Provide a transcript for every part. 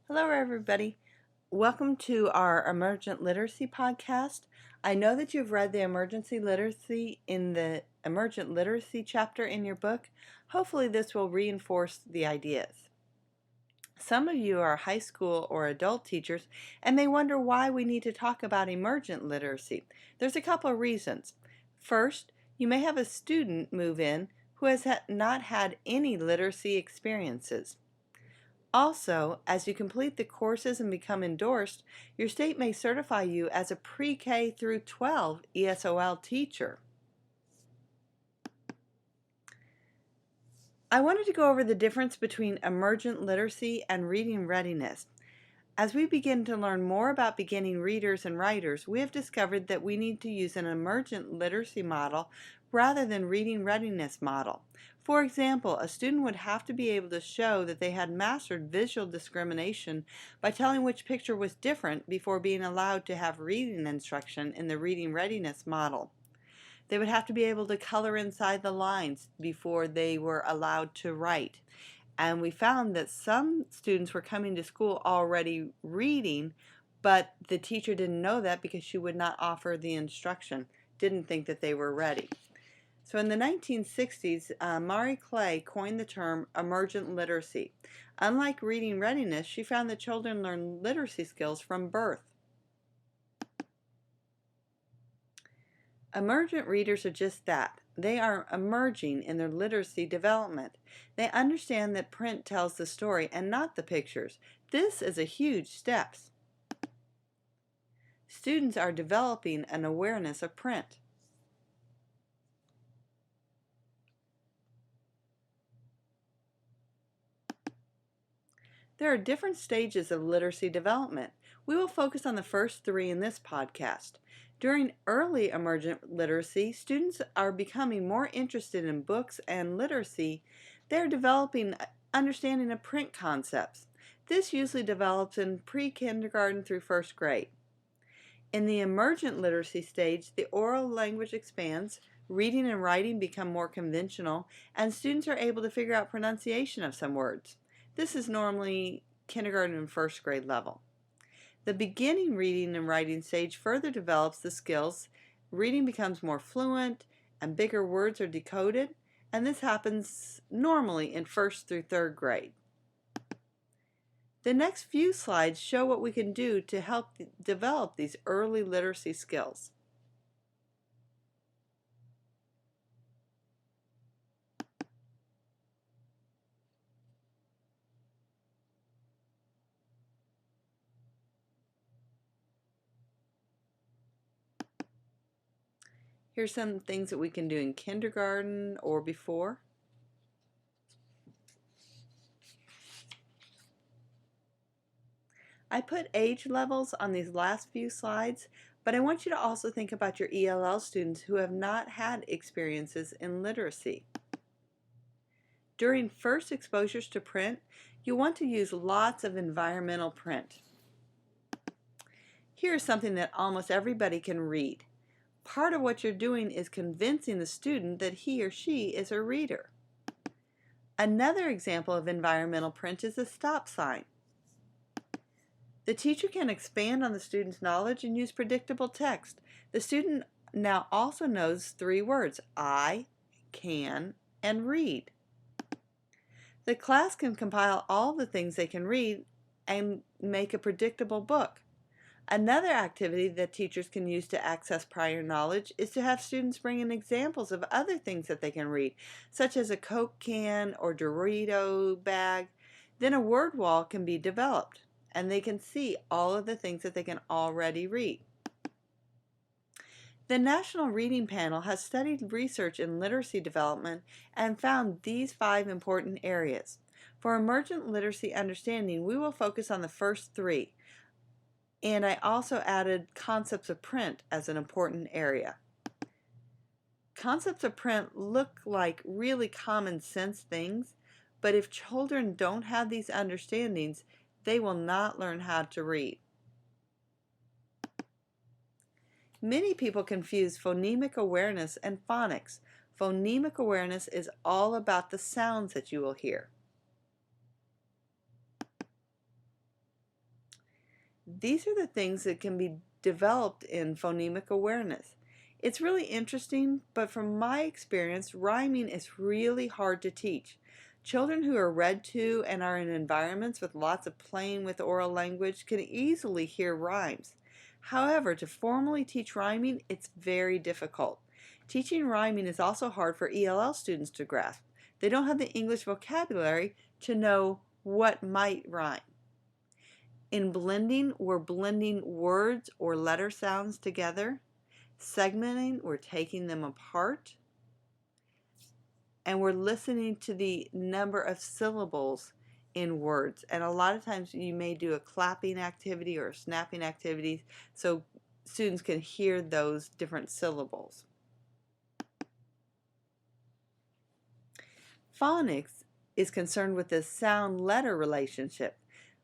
Hello, everybody. Welcome to our Emergent Literacy podcast. I know that you've read the Emergency Literacy in the Emergent Literacy chapter in your book. Hopefully, this will reinforce the ideas. Some of you are high school or adult teachers and may wonder why we need to talk about emergent literacy. There's a couple of reasons. First, you may have a student move in who has not had any literacy experiences. Also, as you complete the courses and become endorsed, your state may certify you as a pre-K through 12 ESOL teacher. I wanted to go over the difference between emergent literacy and reading readiness. As we begin to learn more about beginning readers and writers, we have discovered that we need to use an emergent literacy model rather than reading readiness model. For example, a student would have to be able to show that they had mastered visual discrimination by telling which picture was different before being allowed to have reading instruction in the reading readiness model. They would have to be able to color inside the lines before they were allowed to write. And we found that some students were coming to school already reading, but the teacher didn't know that because she would not offer the instruction, didn't think that they were ready. So in the 1960s, Marie Clay coined the term emergent literacy. Unlike reading readiness, she found that children learn literacy skills from birth. Emergent readers are just that. They are emerging in their literacy development. They understand that print tells the story and not the pictures. This is a huge step. Students are developing an awareness of print. There are different stages of literacy development. We will focus on the first three in this podcast. During early emergent literacy, students are becoming more interested in books and literacy. They're developing understanding of print concepts. This usually develops in pre-kindergarten through first grade. In the emergent literacy stage, the oral language expands, reading and writing become more conventional, and students are able to figure out pronunciation of some words. This is normally kindergarten and first grade level. The beginning reading and writing stage further develops the skills. Reading becomes more fluent and bigger words are decoded, and this happens normally in first through third grade. The next few slides show what we can do to help develop these early literacy skills. Here's some things that we can do in kindergarten or before. I put age levels on these last few slides, but I want you to also think about your ELL students who have not had experiences in literacy. During first exposures to print, you want to use lots of environmental print. Here's something that almost everybody can read. Part of what you're doing is convincing the student that he or she is a reader. Another example of environmental print is a stop sign. The teacher can expand on the student's knowledge and use predictable text. The student now also knows three words: I, can, and read. The class can compile all the things they can read and make a predictable book. Another activity that teachers can use to access prior knowledge is to have students bring in examples of other things that they can read, such as a Coke can or Dorito bag. Then a word wall can be developed, and they can see all of the things that they can already read. The National Reading Panel has studied research in literacy development and found these 5 important areas. For emergent literacy understanding, we will focus on the first 3. And I also added concepts of print as an important area. Concepts of print look like really common sense things, but if children don't have these understandings, they will not learn how to read. Many people confuse phonemic awareness and phonics. Phonemic awareness is all about the sounds that you will hear. These are the things that can be developed in phonemic awareness. It's really interesting, but from my experience, rhyming is really hard to teach. Children who are read to and are in environments with lots of playing with oral language can easily hear rhymes. However, to formally teach rhyming, it's very difficult. Teaching rhyming is also hard for ELL students to grasp. They don't have the English vocabulary to know what might rhyme. In blending, we're blending words or letter sounds together. Segmenting, we're taking them apart. And we're listening to the number of syllables in words. And a lot of times you may do a clapping activity or a snapping activity so students can hear those different syllables. Phonics is concerned with the sound-letter relationship.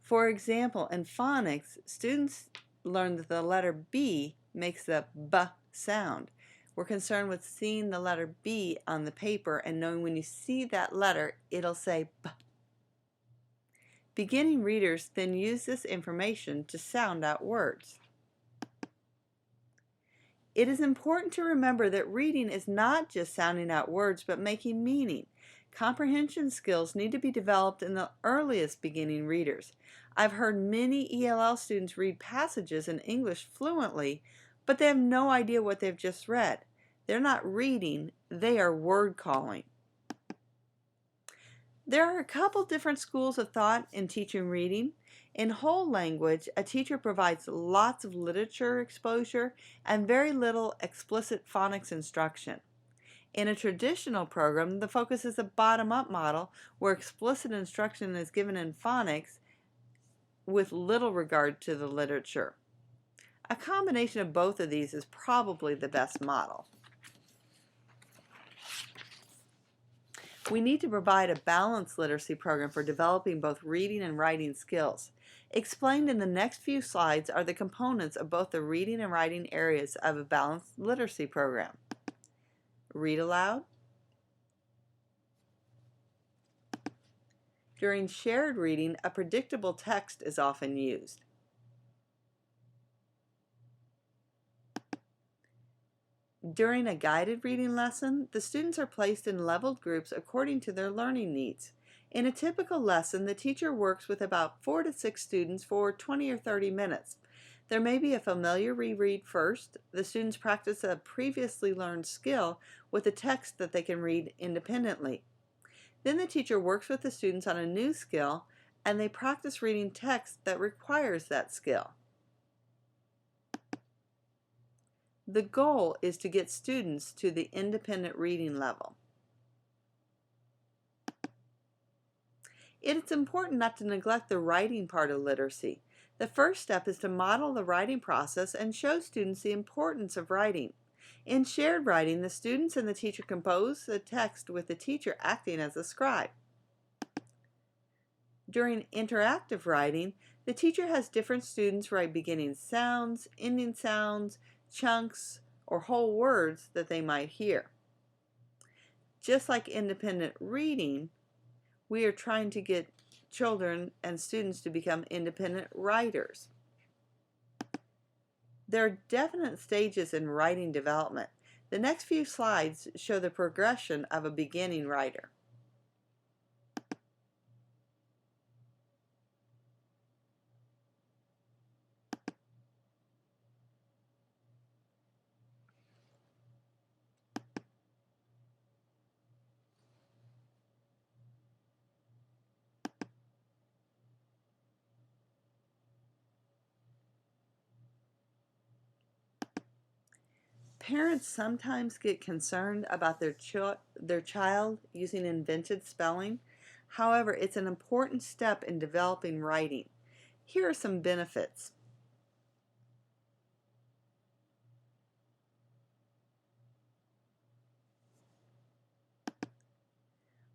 For example, in phonics, students learn that the letter B makes the B sound. We're concerned with seeing the letter B on the paper and knowing when you see that letter, it'll say B. Beginning readers then use this information to sound out words. It is important to remember that reading is not just sounding out words, but making meaning. Comprehension skills need to be developed in the earliest beginning readers. I've heard many ELL students read passages in English fluently, but they have no idea what they've just read. They're not reading, they are word calling. There are a couple different schools of thought in teaching reading. In whole language, a teacher provides lots of literature exposure and very little explicit phonics instruction. In a traditional program, the focus is a bottom-up model where explicit instruction is given in phonics with little regard to the literature. A combination of both of these is probably the best model. We need to provide a balanced literacy program for developing both reading and writing skills. Explained in the next few slides are the components of both the reading and writing areas of a balanced literacy program. Read aloud. During shared reading, a predictable text is often used. During a guided reading lesson, the students are placed in leveled groups according to their learning needs. In a typical lesson, the teacher works with about 4 to 6 students for 20 or 30 minutes. There may be a familiar reread first. The students practice a previously learned skill with a text that they can read independently. Then the teacher works with the students on a new skill, and they practice reading text that requires that skill. The goal is to get students to the independent reading level. It's important not to neglect the writing part of literacy. The first step is to model the writing process and show students the importance of writing. In shared writing, the students and the teacher compose the text with the teacher acting as a scribe. During interactive writing, the teacher has different students write beginning sounds, ending sounds, chunks, or whole words that they might hear. Just like independent reading, we are trying to get children and students to become independent writers. There are definite stages in writing development. The next few slides show the progression of a beginning writer. Parents sometimes get concerned about their child using invented spelling. However, it's an important step in developing writing. Here are some benefits.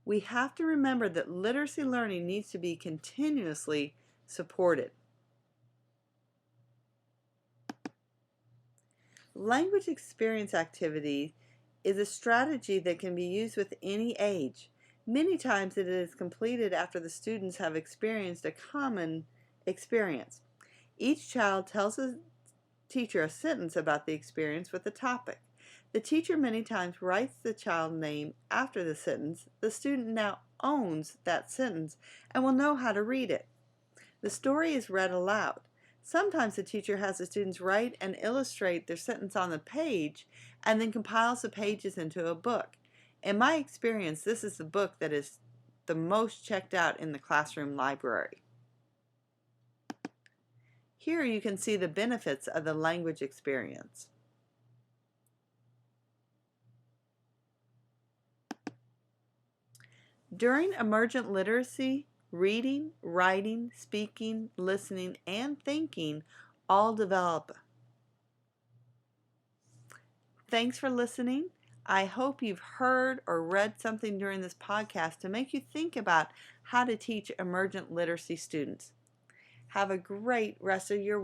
We have to remember that literacy learning needs to be continuously supported. Language experience activity is a strategy that can be used with any age. Many times it is completed after the students have experienced a common experience. Each child tells the teacher a sentence about the experience with the topic. The teacher many times writes the child name after the sentence. The student now owns that sentence and will know how to read it. The story is read aloud. Sometimes the teacher has the students write and illustrate their sentence on the page and then compiles the pages into a book. In my experience, this is the book that is the most checked out in the classroom library. Here you can see the benefits of the language experience. During emergent literacy, reading, writing, speaking, listening, and thinking all develop. Thanks for listening. I hope you've heard or read something during this podcast to make you think about how to teach emergent literacy students. Have a great rest of your week.